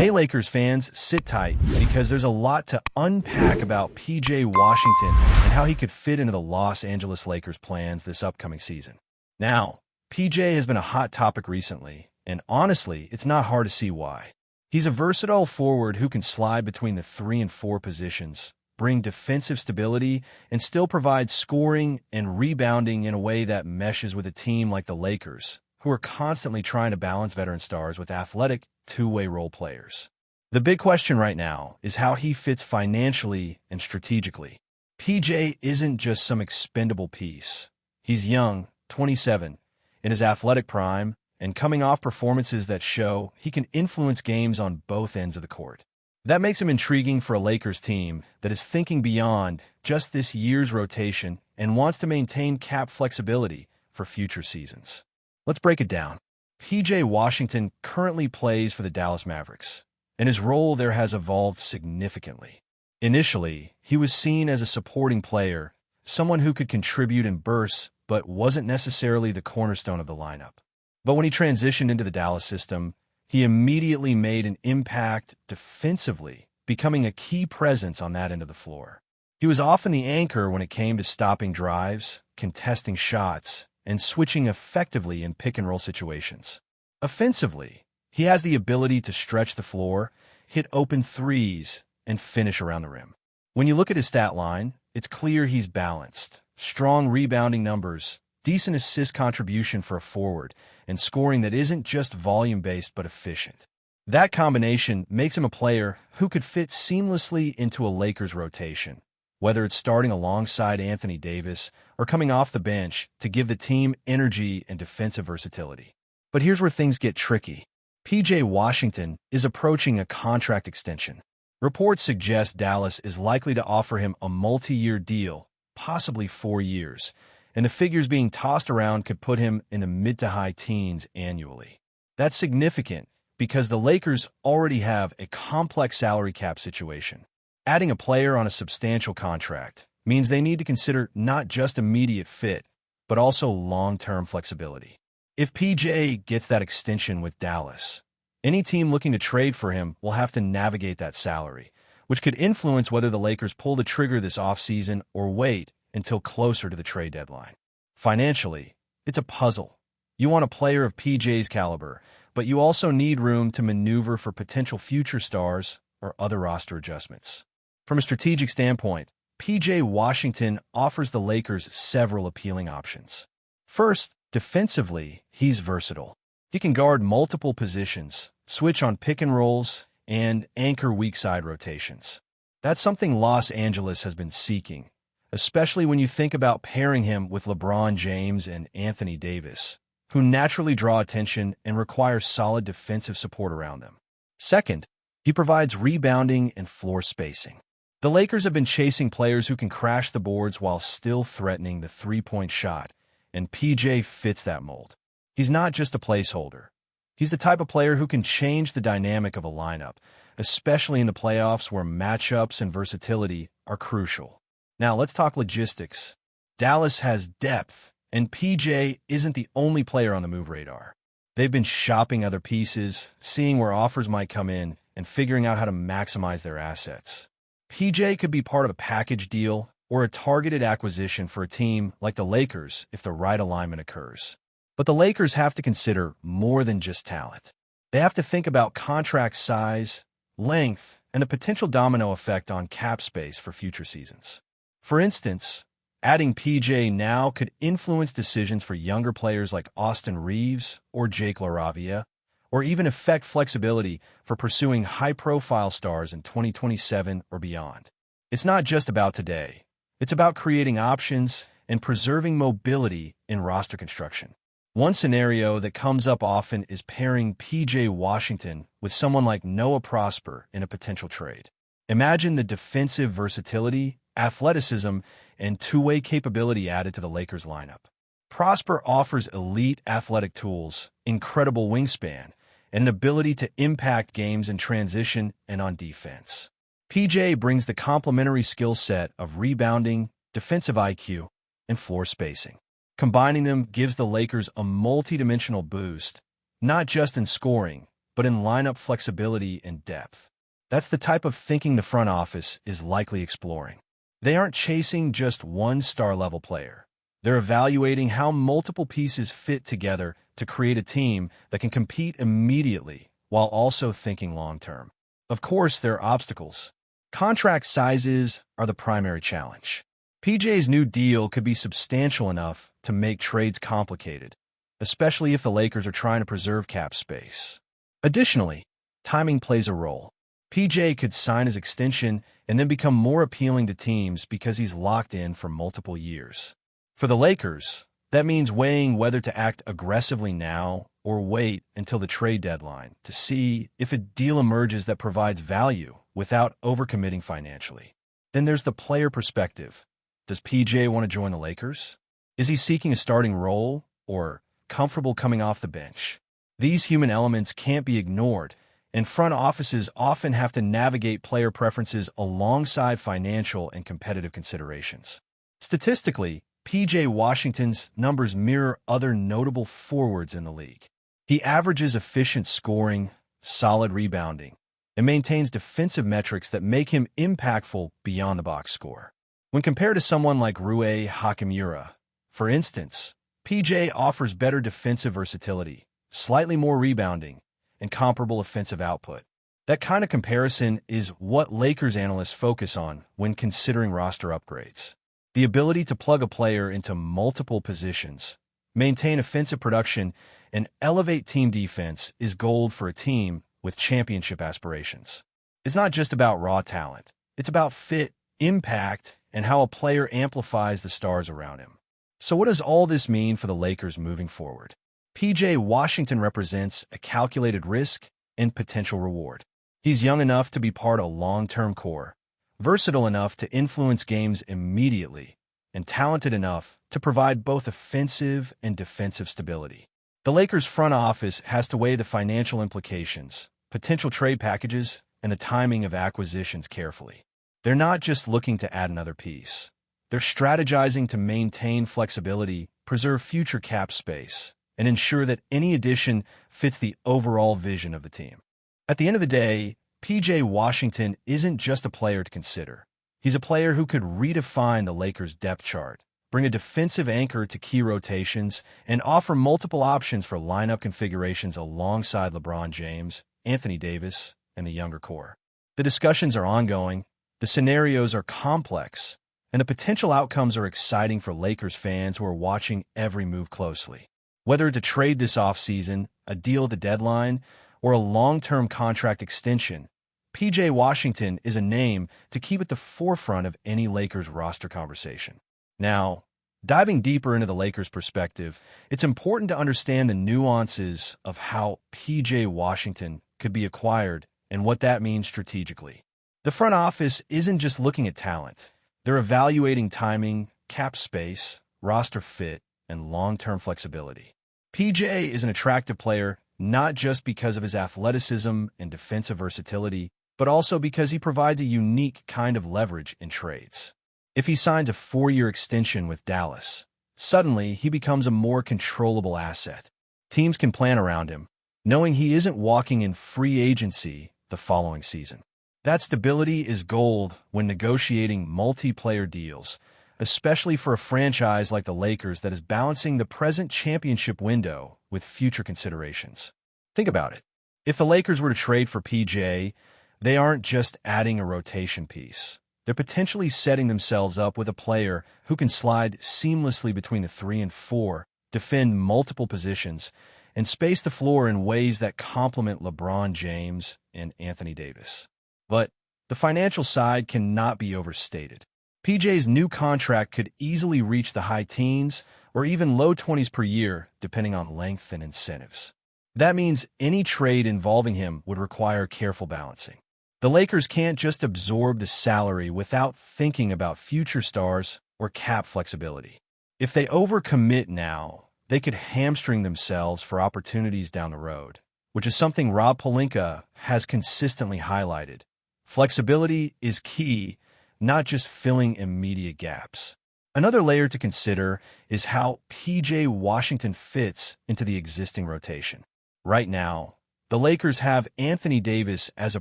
Hey Lakers fans, sit tight, because there's a lot to unpack about PJ Washington and how he could fit into the Los Angeles Lakers' plans this upcoming season. Now, PJ has been a hot topic recently, and honestly, it's not hard to see why. He's a versatile forward who can slide between the 3 and 4 positions, bring defensive stability, and still provide scoring and rebounding in a way that meshes with a team like the Lakers, who are constantly trying to balance veteran stars with athletic, two-way role players. The big question right now is how he fits financially and strategically. PJ isn't just some expendable piece. He's young, 27, in his athletic prime, and coming off performances that show he can influence games on both ends of the court. That makes him intriguing for a Lakers team that is thinking beyond just this year's rotation and wants to maintain cap flexibility for future seasons. Let's break it down. PJ Washington currently plays for the Dallas Mavericks, and his role there has evolved significantly. Initially, he was seen as a supporting player, someone who could contribute in bursts but wasn't necessarily the cornerstone of the lineup. But when he transitioned into the Dallas system, he immediately made an impact defensively, becoming a key presence on that end of the floor. He was often the anchor when it came to stopping drives, contesting shots, and switching effectively in pick-and-roll situations. Offensively, he has the ability to stretch the floor, hit open threes, and finish around the rim. When you look at his stat line, it's clear he's balanced. Strong rebounding numbers, decent assist contribution for a forward, and scoring that isn't just volume-based but efficient. That combination makes him a player who could fit seamlessly into a Lakers rotation, whether it's starting alongside Anthony Davis or coming off the bench to give the team energy and defensive versatility. But here's where things get tricky. PJ Washington is approaching a contract extension. Reports suggest Dallas is likely to offer him a multi-year deal, possibly 4 years, and the figures being tossed around could put him in the mid to high teens annually. That's significant because the Lakers already have a complex salary cap situation. Adding a player on a substantial contract means they need to consider not just immediate fit, but also long-term flexibility. If PJ gets that extension with Dallas, any team looking to trade for him will have to navigate that salary, which could influence whether the Lakers pull the trigger this offseason or wait until closer to the trade deadline. Financially, it's a puzzle. You want a player of PJ's caliber, but you also need room to maneuver for potential future stars or other roster adjustments. From a strategic standpoint, PJ Washington offers the Lakers several appealing options. First, defensively, he's versatile. He can guard multiple positions, switch on pick and rolls, and anchor weak side rotations. That's something Los Angeles has been seeking, especially when you think about pairing him with LeBron James and Anthony Davis, who naturally draw attention and require solid defensive support around them. Second, he provides rebounding and floor spacing. The Lakers have been chasing players who can crash the boards while still threatening the three-point shot, and PJ fits that mold. He's not just a placeholder. He's the type of player who can change the dynamic of a lineup, especially in the playoffs where matchups and versatility are crucial. Now, let's talk logistics. Dallas has depth, and PJ isn't the only player on the move radar. They've been shopping other pieces, seeing where offers might come in, and figuring out how to maximize their assets. PJ could be part of a package deal or a targeted acquisition for a team like the Lakers if the right alignment occurs. But the Lakers have to consider more than just talent. They have to think about contract size, length, and the potential domino effect on cap space for future seasons. For instance, adding PJ now could influence decisions for younger players like Austin Reeves or Jake LaRavia, or even affect flexibility for pursuing high-profile stars in 2027 or beyond. It's not just about today. It's about creating options and preserving mobility in roster construction. One scenario that comes up often is pairing PJ Washington with someone like Noah Prosper in a potential trade. Imagine the defensive versatility, athleticism, and two-way capability added to the Lakers lineup. Prosper offers elite athletic tools, incredible wingspan, and an ability to impact games in transition and on defense. PJ brings the complementary skill set of rebounding, defensive IQ, and floor spacing. Combining them gives the Lakers a multi-dimensional boost, not just in scoring, but in lineup flexibility and depth. That's the type of thinking the front office is likely exploring. They aren't chasing just one star-level player. They're evaluating how multiple pieces fit together to create a team that can compete immediately while also thinking long-term. Of course, there are obstacles. Contract sizes are the primary challenge. PJ's new deal could be substantial enough to make trades complicated, especially if the Lakers are trying to preserve cap space. Additionally, timing plays a role. PJ could sign his extension and then become more appealing to teams because he's locked in for multiple years. For the Lakers, that means weighing whether to act aggressively now or wait until the trade deadline to see if a deal emerges that provides value without overcommitting financially. Then there's the player perspective. Does PJ want to join the Lakers? Is he seeking a starting role or comfortable coming off the bench? These human elements can't be ignored, and front offices often have to navigate player preferences alongside financial and competitive considerations. Statistically, PJ Washington's numbers mirror other notable forwards in the league. He averages efficient scoring, solid rebounding, and maintains defensive metrics that make him impactful beyond the box score. When compared to someone like Rui Hachimura, for instance, PJ offers better defensive versatility, slightly more rebounding, and comparable offensive output. That kind of comparison is what Lakers analysts focus on when considering roster upgrades. The ability to plug a player into multiple positions, maintain offensive production, and elevate team defense is gold for a team with championship aspirations. It's not just about raw talent. It's about fit, impact, and how a player amplifies the stars around him. So what does all this mean for the Lakers moving forward? PJ Washington represents a calculated risk and potential reward. He's young enough to be part of a long-term core, versatile enough to influence games immediately, and talented enough to provide both offensive and defensive stability. The Lakers front office has to weigh the financial implications, potential trade packages, and the timing of acquisitions carefully. They're not just looking to add another piece. They're strategizing to maintain flexibility, preserve future cap space, and ensure that any addition fits the overall vision of the team. At the end of the day, PJ Washington isn't just a player to consider. He's a player who could redefine the Lakers' depth chart, bring a defensive anchor to key rotations, and offer multiple options for lineup configurations alongside LeBron James, Anthony Davis, and the younger core. The discussions are ongoing, the scenarios are complex, and the potential outcomes are exciting for Lakers fans who are watching every move closely. Whether it's a trade this offseason, a deal at the deadline, or a long-term contract extension, PJ Washington is a name to keep at the forefront of any Lakers roster conversation. Now, diving deeper into the Lakers' perspective, it's important to understand the nuances of how PJ Washington could be acquired and what that means strategically. The front office isn't just looking at talent. They're evaluating timing, cap space, roster fit, and long-term flexibility. PJ is an attractive player not just because of his athleticism and defensive versatility, but also because he provides a unique kind of leverage in trades. If he signs a 4-year extension with Dallas, suddenly he becomes a more controllable asset. Teams can plan around him, knowing he isn't walking in free agency the following season. That stability is gold when negotiating multiplayer deals, especially for a franchise like the Lakers that is balancing the present championship window with future considerations. Think about it. If the Lakers were to trade for PJ, they aren't just adding a rotation piece. They're potentially setting themselves up with a player who can slide seamlessly between the 3 and 4, defend multiple positions, and space the floor in ways that complement LeBron James and Anthony Davis. But the financial side cannot be overstated. PJ's new contract could easily reach the high teens or even low 20s per year, depending on length and incentives. That means any trade involving him would require careful balancing. The Lakers can't just absorb the salary without thinking about future stars or cap flexibility. If they overcommit now, they could hamstring themselves for opportunities down the road, which is something Rob Pelinka has consistently highlighted. Flexibility is key, not just filling immediate gaps. Another layer to consider is how PJ Washington fits into the existing rotation. Right now, The Lakers have Anthony Davis as a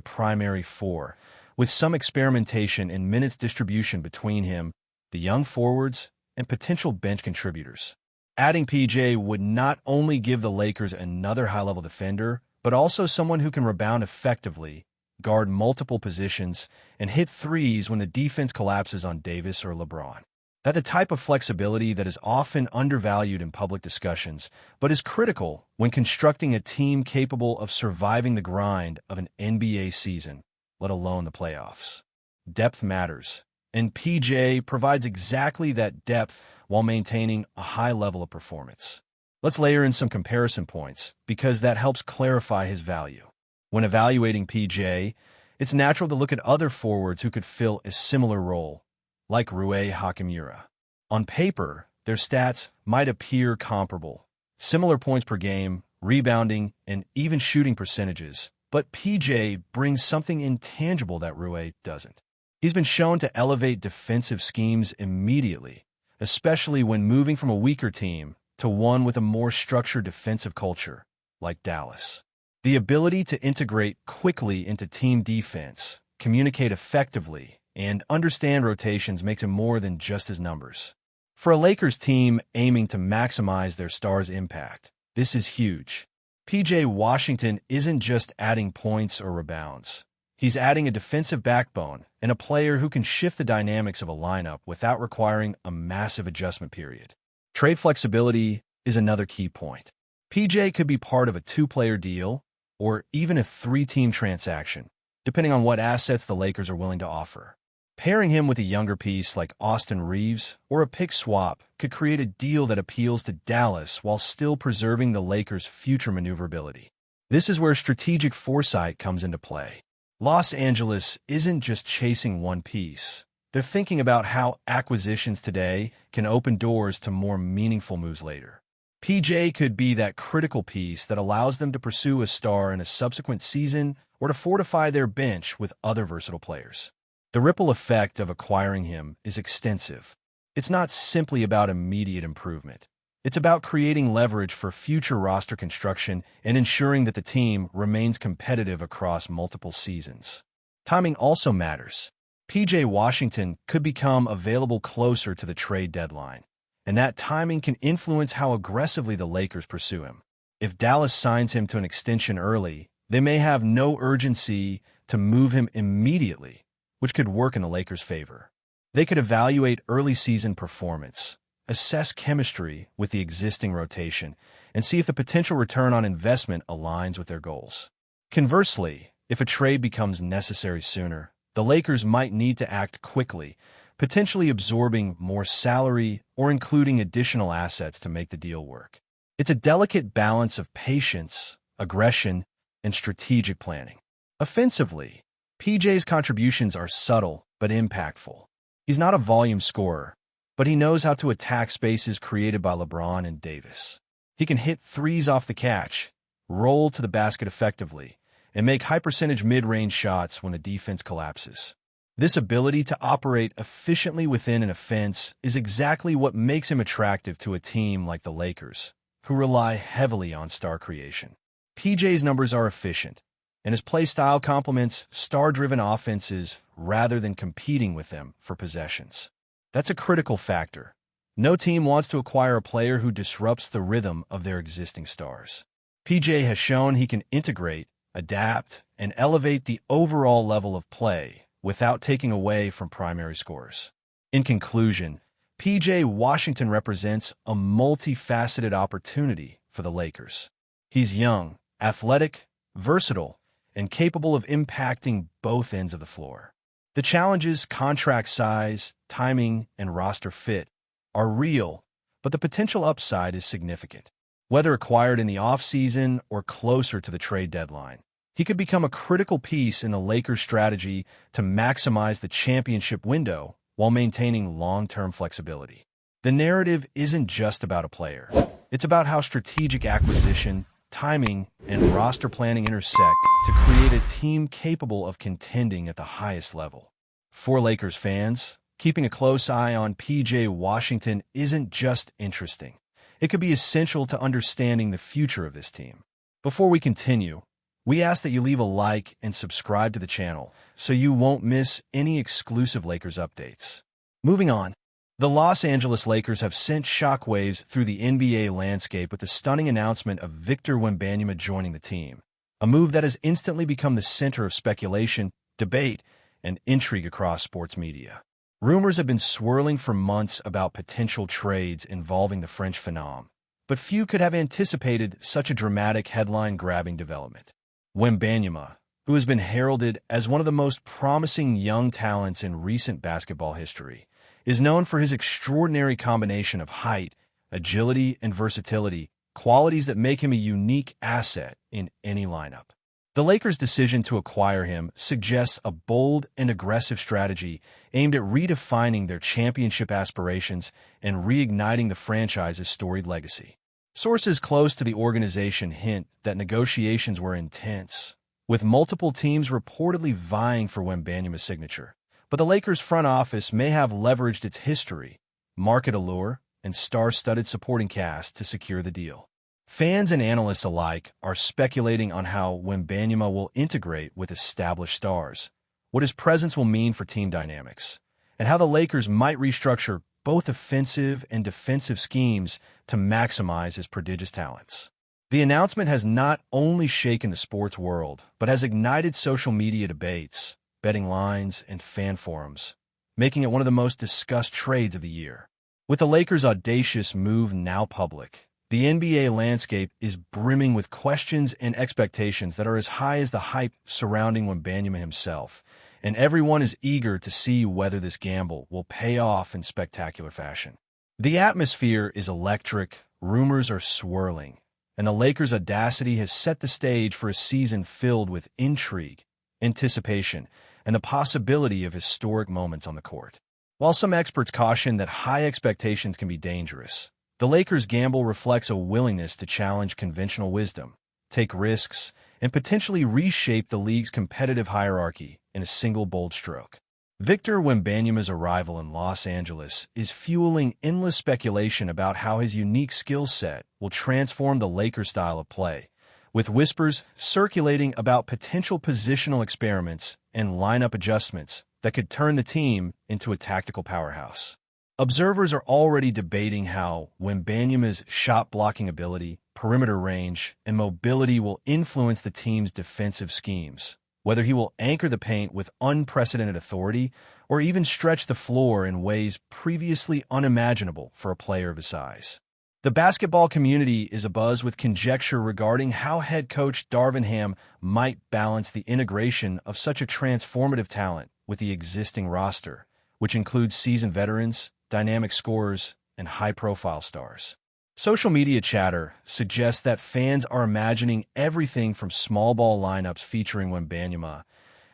primary four, with some experimentation in minutes distribution between him, the young forwards, and potential bench contributors. Adding PJ would not only give the Lakers another high-level defender, but also someone who can rebound effectively, guard multiple positions, and hit threes when the defense collapses on Davis or LeBron. That's the type of flexibility that is often undervalued in public discussions, but is critical when constructing a team capable of surviving the grind of an NBA season, let alone the playoffs. Depth matters, and PJ provides exactly that depth while maintaining a high level of performance. Let's layer in some comparison points, because that helps clarify his value. When evaluating PJ, it's natural to look at other forwards who could fill a similar role, like Rui Hachimura. On paper, their stats might appear comparable. Similar points per game, rebounding, and even shooting percentages. But PJ brings something intangible that Rui doesn't. He's been shown to elevate defensive schemes immediately, especially when moving from a weaker team to one with a more structured defensive culture, like Dallas. The ability to integrate quickly into team defense, communicate effectively, and understand rotations makes him more than just his numbers. For a Lakers team aiming to maximize their stars' impact, this is huge. PJ Washington isn't just adding points or rebounds. He's adding a defensive backbone and a player who can shift the dynamics of a lineup without requiring a massive adjustment period. Trade flexibility is another key point. PJ could be part of a two-player deal or even a three-team transaction, depending on what assets the Lakers are willing to offer. Pairing him with a younger piece like Austin Reeves or a pick swap could create a deal that appeals to Dallas while still preserving the Lakers' future maneuverability. This is where strategic foresight comes into play. Los Angeles isn't just chasing one piece. They're thinking about how acquisitions today can open doors to more meaningful moves later. PJ could be that critical piece that allows them to pursue a star in a subsequent season or to fortify their bench with other versatile players. The ripple effect of acquiring him is extensive. It's not simply about immediate improvement. It's about creating leverage for future roster construction and ensuring that the team remains competitive across multiple seasons. Timing also matters. PJ Washington could become available closer to the trade deadline, and that timing can influence how aggressively the Lakers pursue him. If Dallas signs him to an extension early, they may have no urgency to move him immediately, which could work in the Lakers' favor. They could evaluate early season performance, assess chemistry with the existing rotation, and see if the potential return on investment aligns with their goals. Conversely, if a trade becomes necessary sooner, the Lakers might need to act quickly, potentially absorbing more salary or including additional assets to make the deal work. It's a delicate balance of patience, aggression, and strategic planning. Offensively, PJ's contributions are subtle but impactful. He's not a volume scorer, but he knows how to attack spaces created by LeBron and Davis. He can hit threes off the catch, roll to the basket effectively, and make high-percentage mid-range shots when the defense collapses. This ability to operate efficiently within an offense is exactly what makes him attractive to a team like the Lakers, who rely heavily on star creation. PJ's numbers are efficient, and his play style complements star-driven offenses rather than competing with them for possessions. That's a critical factor. No team wants to acquire a player who disrupts the rhythm of their existing stars. PJ has shown he can integrate, adapt, and elevate the overall level of play without taking away from primary scorers. In conclusion, PJ Washington represents a multifaceted opportunity for the Lakers. He's young, athletic, versatile, and capable of impacting both ends of the floor. The challenges, contract size, timing, and roster fit are real, but the potential upside is significant. Whether acquired in the offseason or closer to the trade deadline, he could become a critical piece in the Lakers' strategy to maximize the championship window while maintaining long-term flexibility. The narrative isn't just about a player. It's about how strategic acquisition, timing, and roster planning intersect to create a team capable of contending at the highest level. For Lakers fans, keeping a close eye on PJ Washington isn't just interesting. It could be essential to understanding the future of this team. Before we continue, We ask that you leave a like and subscribe to the channel so you won't miss any exclusive Lakers updates. Moving on. The Los Angeles Lakers have sent shockwaves through the NBA landscape with the stunning announcement of Victor Wembanyama joining the team, a move that has instantly become the center of speculation, debate, and intrigue across sports media. Rumors have been swirling for months about potential trades involving the French phenom, but few could have anticipated such a dramatic headline-grabbing development. Wembanyama, who has been heralded as one of the most promising young talents in recent basketball history, is known for his extraordinary combination of height, agility, and versatility, qualities that make him a unique asset in any lineup. The Lakers' decision to acquire him suggests a bold and aggressive strategy aimed at redefining their championship aspirations and reigniting the franchise's storied legacy. Sources close to the organization hint that negotiations were intense, with multiple teams reportedly vying for Wembanyama's signature. But the Lakers' front office may have leveraged its history, market allure, and star-studded supporting cast to secure the deal. Fans and analysts alike are speculating on how Wembanyama will integrate with established stars, what his presence will mean for team dynamics, and how the Lakers might restructure both offensive and defensive schemes to maximize his prodigious talents. The announcement has not only shaken the sports world, but has ignited social media debates, betting lines, and fan forums, making it one of the most discussed trades of the year. With the Lakers' audacious move now public, the NBA landscape is brimming with questions and expectations that are as high as the hype surrounding Wembanyama himself, and everyone is eager to see whether this gamble will pay off in spectacular fashion. The atmosphere is electric, rumors are swirling, and the Lakers' audacity has set the stage for a season filled with intrigue, anticipation, and the possibility of historic moments on the court. While some experts caution that high expectations can be dangerous, the Lakers' gamble reflects a willingness to challenge conventional wisdom, take risks, and potentially reshape the league's competitive hierarchy in a single bold stroke. Victor Wembanyama's arrival in Los Angeles is fueling endless speculation about how his unique skill set will transform the Lakers' style of play, with whispers circulating about potential positional experiments and lineup adjustments that could turn the team into a tactical powerhouse. Observers are already debating how Wembanyama's shot-blocking ability, perimeter range, and mobility will influence the team's defensive schemes, whether he will anchor the paint with unprecedented authority or even stretch the floor in ways previously unimaginable for a player of his size. The basketball community is abuzz with conjecture regarding how head coach Darvin Ham might balance the integration of such a transformative talent with the existing roster, which includes seasoned veterans, dynamic scorers, and high-profile stars. Social media chatter suggests that fans are imagining everything from small ball lineups featuring Wembanyama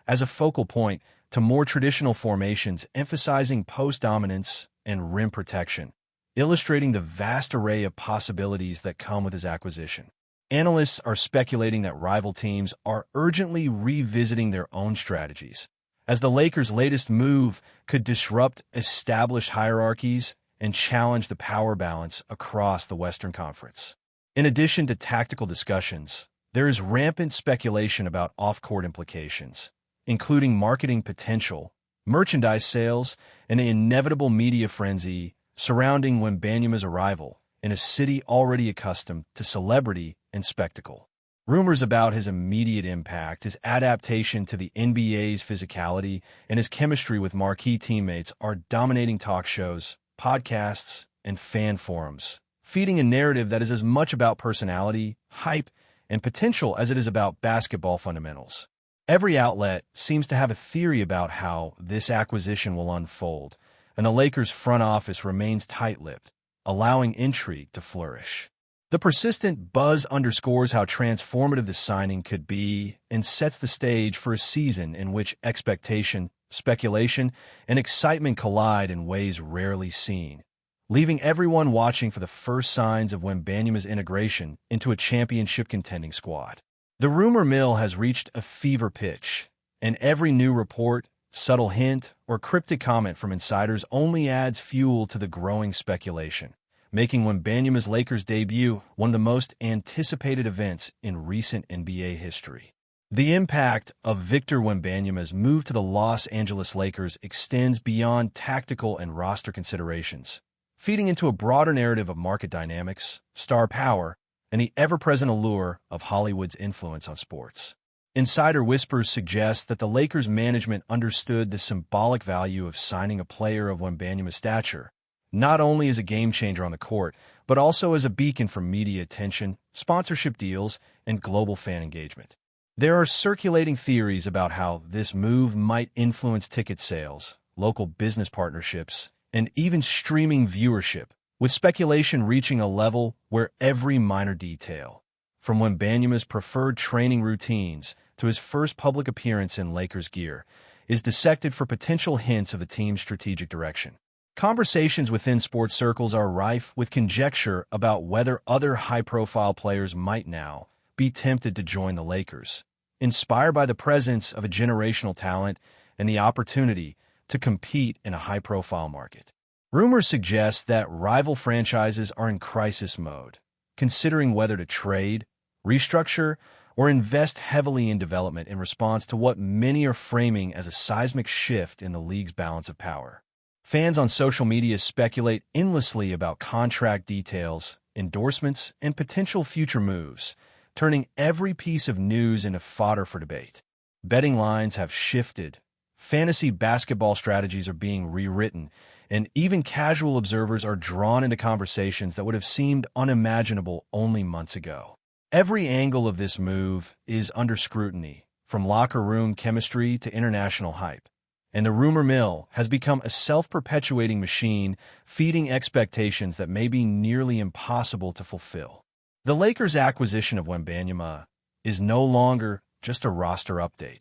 as a focal point to more traditional formations emphasizing post dominance and rim protection, illustrating the vast array of possibilities that come with his acquisition. Analysts are speculating that rival teams are urgently revisiting their own strategies, as the Lakers' latest move could disrupt established hierarchies and challenge the power balance across the Western Conference. In addition to tactical discussions, there is rampant speculation about off-court implications, including marketing potential, merchandise sales, and the inevitable media frenzy surrounding Wembanyama's arrival in a city already accustomed to celebrity and spectacle. Rumors about his immediate impact, his adaptation to the NBA's physicality, and his chemistry with marquee teammates are dominating talk shows, podcasts, and fan forums, feeding a narrative that is as much about personality, hype, and potential as it is about basketball fundamentals. Every outlet seems to have a theory about how this acquisition will unfold, and the Lakers' front office remains tight-lipped, allowing intrigue to flourish. The persistent buzz underscores how transformative the signing could be and sets the stage for a season in which expectation, speculation, and excitement collide in ways rarely seen, leaving everyone watching for the first signs of Wembanyama's integration into a championship-contending squad. The rumor mill has reached a fever pitch, and every new report, subtle hint, or cryptic comment from insiders only adds fuel to the growing speculation, making Wembanyama's Lakers debut one of the most anticipated events in recent NBA history. The impact of Victor Wembanyama's move to the Los Angeles Lakers extends beyond tactical and roster considerations, feeding into a broader narrative of market dynamics, star power, and the ever-present allure of Hollywood's influence on sports. Insider whispers suggest that the Lakers management understood the symbolic value of signing a player of Wembanyama's stature, not only as a game-changer on the court, but also as a beacon for media attention, sponsorship deals, and global fan engagement. There are circulating theories about how this move might influence ticket sales, local business partnerships, and even streaming viewership, with speculation reaching a level where every minor detail, from Wembanyama's preferred training routines to his first public appearance in Lakers gear, is dissected for potential hints of the team's strategic direction. Conversations within sports circles are rife with conjecture about whether other high-profile players might now be tempted to join the Lakers, inspired by the presence of a generational talent and the opportunity to compete in a high-profile market. Rumors suggest that rival franchises are in crisis mode, considering whether to trade, restructure, or invest heavily in development in response to what many are framing as a seismic shift in the league's balance of power. Fans on social media speculate endlessly about contract details, endorsements, and potential future moves, turning every piece of news into fodder for debate. Betting lines have shifted, fantasy basketball strategies are being rewritten, and even casual observers are drawn into conversations that would have seemed unimaginable only months ago. Every angle of this move is under scrutiny, from locker room chemistry to international hype, and the rumor mill has become a self-perpetuating machine, feeding expectations that may be nearly impossible to fulfill. The Lakers' acquisition of Wembanyama is no longer just a roster update.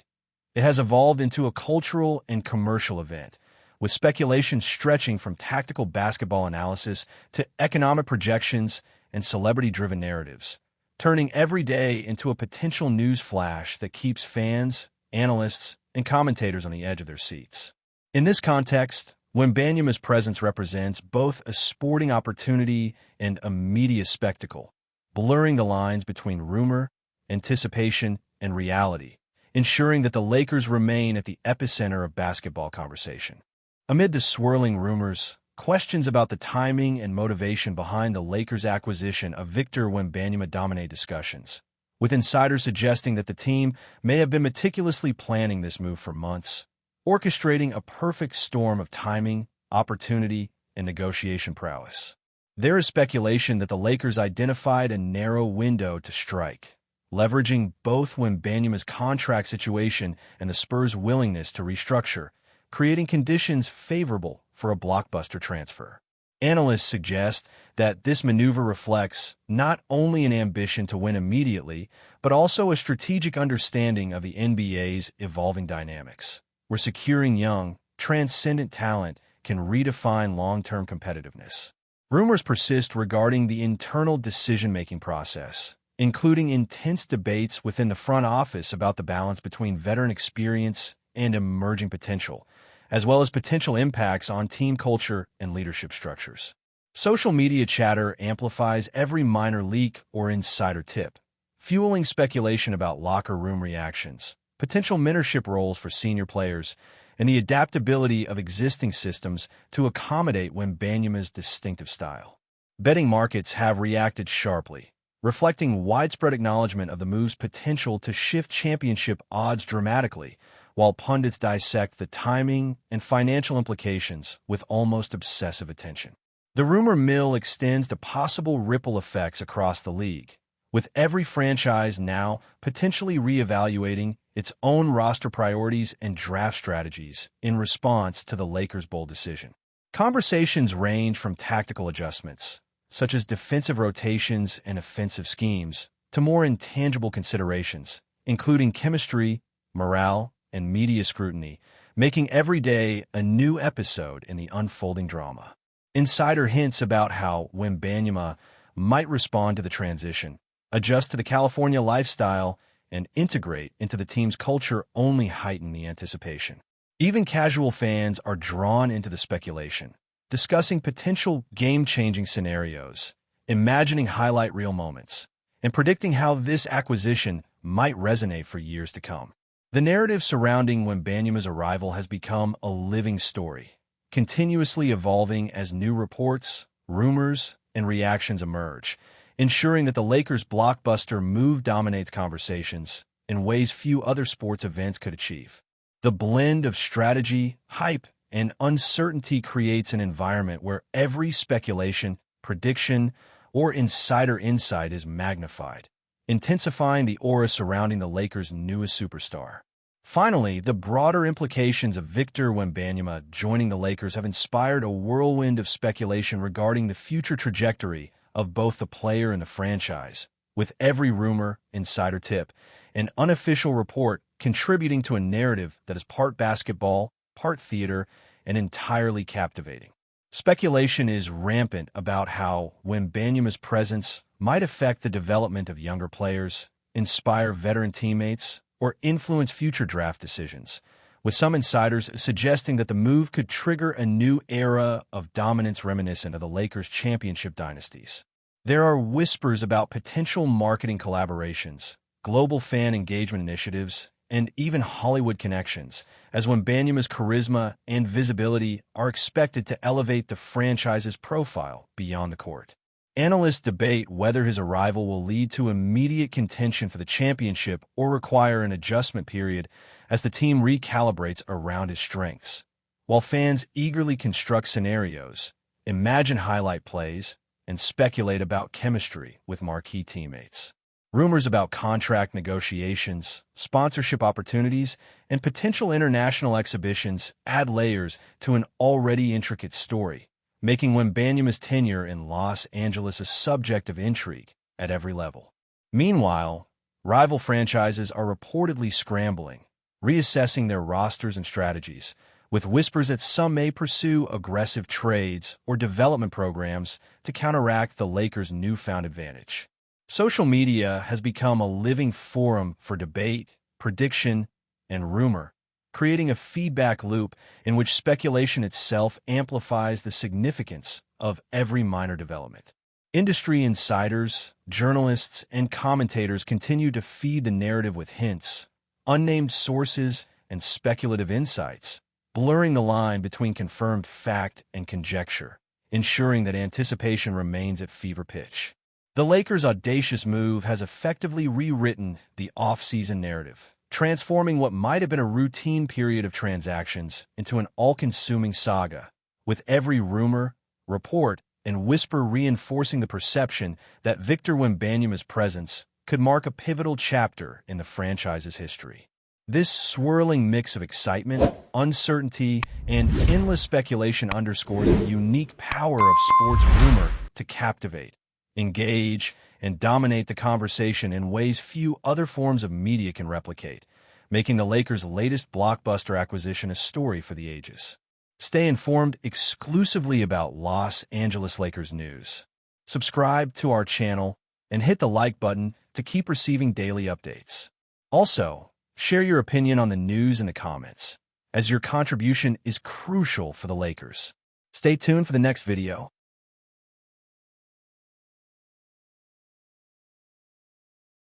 It has evolved into a cultural and commercial event, with speculation stretching from tactical basketball analysis to economic projections and celebrity-driven narratives, turning every day into a potential news flash that keeps fans, analysts, and commentators on the edge of their seats. In this context, Wembanyama's presence represents both a sporting opportunity and a media spectacle, blurring the lines between rumor, anticipation, and reality, ensuring that the Lakers remain at the epicenter of basketball conversation. Amid the swirling rumors, questions about the timing and motivation behind the Lakers' acquisition of Victor Wembanyama dominate discussions, with insiders suggesting that the team may have been meticulously planning this move for months, orchestrating a perfect storm of timing, opportunity, and negotiation prowess. There is speculation that the Lakers identified a narrow window to strike, leveraging both Wembanyama's contract situation and the Spurs' willingness to restructure, creating conditions favorable for a blockbuster transfer. Analysts suggest that this maneuver reflects not only an ambition to win immediately, but also a strategic understanding of the NBA's evolving dynamics, where securing young, transcendent talent can redefine long-term competitiveness. Rumors persist regarding the internal decision-making process, including intense debates within the front office about the balance between veteran experience and emerging potential, as well as potential impacts on team culture and leadership structures. Social media chatter amplifies every minor leak or insider tip, fueling speculation about locker room reactions, potential mentorship roles for senior players, and the adaptability of existing systems to accommodate Wembanyama's distinctive style. Betting markets have reacted sharply, reflecting widespread acknowledgement of the move's potential to shift championship odds dramatically, while pundits dissect the timing and financial implications with almost obsessive attention. The rumor mill extends to possible ripple effects across the league, with every franchise now potentially reevaluating its own roster priorities and draft strategies in response to the Lakers' bold decision. Conversations range from tactical adjustments, such as defensive rotations and offensive schemes, to more intangible considerations, including chemistry, morale, and media scrutiny, making every day a new episode in the unfolding drama. Insider hints about how Wembanyama might respond to the transition, adjust to the California lifestyle, and integrate into the team's culture only heighten the anticipation. Even casual fans are drawn into the speculation, discussing potential game-changing scenarios, imagining highlight reel moments, and predicting how this acquisition might resonate for years to come. The narrative surrounding Wembanyama's arrival has become a living story, continuously evolving as new reports, rumors, and reactions emerge, ensuring that the Lakers' blockbuster move dominates conversations in ways few other sports events could achieve. The blend of strategy, hype, and uncertainty creates an environment where every speculation, prediction, or insider insight is magnified, intensifying the aura surrounding the Lakers' newest superstar. Finally, the broader implications of Victor Wembanyama joining the Lakers have inspired a whirlwind of speculation regarding the future trajectory of both the player and the franchise, with every rumor, insider tip, and unofficial report contributing to a narrative that is part basketball, part theater, and entirely captivating. Speculation is rampant about how Wembanyama's presence might affect the development of younger players, inspire veteran teammates, or influence future draft decisions, with some insiders suggesting that the move could trigger a new era of dominance reminiscent of the Lakers' championship dynasties. There are whispers about potential marketing collaborations, global fan engagement initiatives, and even Hollywood connections, as Wembanyama's charisma and visibility are expected to elevate the franchise's profile beyond the court. Analysts debate whether his arrival will lead to immediate contention for the championship or require an adjustment period as the team recalibrates around his strengths. While fans eagerly construct scenarios, imagine highlight plays, and speculate about chemistry with marquee teammates. Rumors about contract negotiations, sponsorship opportunities, and potential international exhibitions add layers to an already intricate story, making Wembanyama's tenure in Los Angeles a subject of intrigue at every level. Meanwhile, rival franchises are reportedly scrambling, reassessing their rosters and strategies, with whispers that some may pursue aggressive trades or development programs to counteract the Lakers' newfound advantage. Social media has become a living forum for debate, prediction, and rumor, creating a feedback loop in which speculation itself amplifies the significance of every minor development. Industry insiders, journalists, and commentators continue to feed the narrative with hints, unnamed sources, and speculative insights, blurring the line between confirmed fact and conjecture, ensuring that anticipation remains at fever pitch. The Lakers' audacious move has effectively rewritten the off-season narrative, transforming what might have been a routine period of transactions into an all-consuming saga, with every rumor, report, and whisper reinforcing the perception that Victor Wembanyama's presence could mark a pivotal chapter in the franchise's history. This swirling mix of excitement, uncertainty, and endless speculation underscores the unique power of sports rumor to captivate, engage, and dominate the conversation in ways few other forms of media can replicate, making the Lakers' latest blockbuster acquisition a story for the ages. Stay informed exclusively about Los Angeles Lakers news. Subscribe to our channel and hit the like button to keep receiving daily updates. Also, share your opinion on the news in the comments, as your contribution is crucial for the Lakers. Stay tuned for the next video.